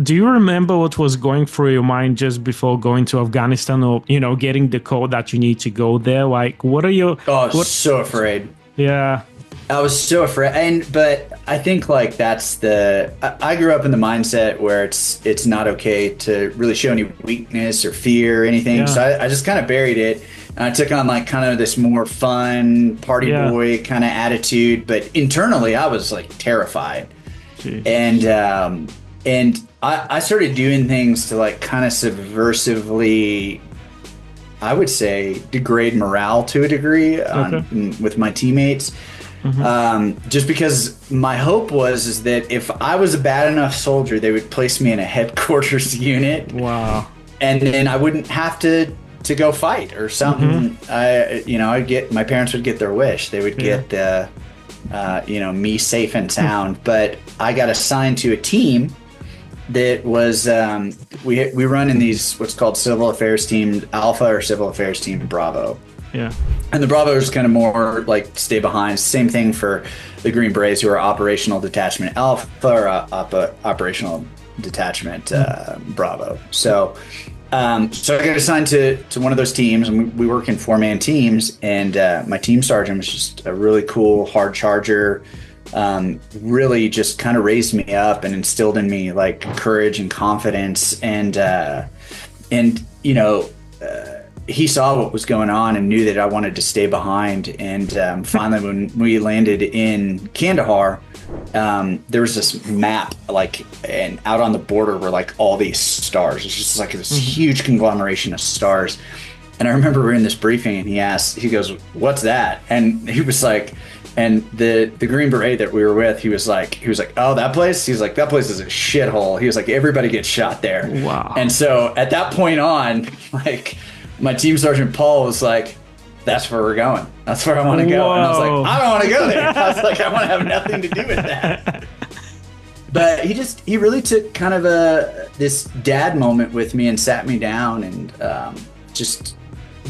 Do you remember what was going through your mind just before going to Afghanistan, or, getting the call that you need to go there? Like, what are your, Oh, I was what, so afraid. yeah, I was so afraid, but I think like that's I grew up in the mindset where it's not okay to really show any weakness or fear or anything. yeah, So I just kind of buried it, and I took on like kind of this more fun party yeah, boy kind of attitude. But internally, I was like terrified, Jesus. and I started doing things to like kind of subversively, I would say, degrade morale to a degree Okay. with my teammates. Hmm. Just because my hope was is that if I was a bad enough soldier, they would place me in a headquarters unit, Wow. and then I wouldn't have to go fight or Hmm. something. I'd get my parents would get their wish. They would Yeah. get me safe and sound. But I got assigned to a team that was we run in these what's called civil affairs team Alpha or civil affairs team Bravo. Yeah. And the Bravo is kind of more like stay behind. Same thing for the Green Berets, who are operational detachment Alpha or operational detachment Bravo. So I got assigned to one of those teams, and we work in 4-man teams. And my team sergeant was just a really cool hard charger. Really just kind of raised me up and instilled in me like courage and confidence. And he saw what was going on and knew that I wanted to stay behind. And finally, when we landed in Kandahar, there was this map, like, and out on the border were like all these stars. It's just like this huge conglomeration of stars. And I remember we were in this briefing, and he goes, "What's that?" And he was like, and the Green Beret that we were with, he was like, "Oh, that place?" He's like, "That place is a shithole." He was like, "Everybody gets shot there." Wow. And so at that point on, like, my team sergeant Paul was like, "That's where we're going. That's where I want to go." And I was Whoa. like, "I don't want to go there." I was like, "I want to have nothing to do with that." But he really took kind of this dad moment with me and sat me down and just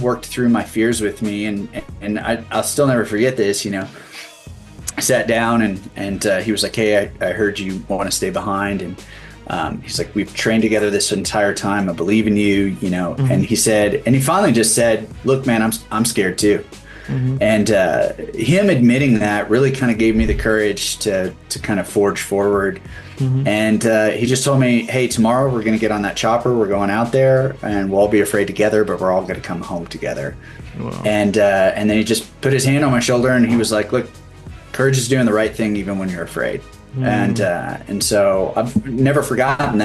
worked through my fears with me. And I'll still never forget this, I sat down and he was like, "Hey, I heard you want to stay behind." And he's like, "We've trained together this entire time. I believe in you, And he said, and he finally just said, "Look, man, I'm scared too." And him admitting that really kind of gave me the courage to kind of forge forward. And he just told me, "Hey, tomorrow we're going to get on that chopper. We're going out there, and we'll all be afraid together, but we're all going to come home together." Wow. And then he just put his hand on my shoulder, and he was like, "Look, courage is doing the right thing even when you're afraid." And so I've never forgotten that.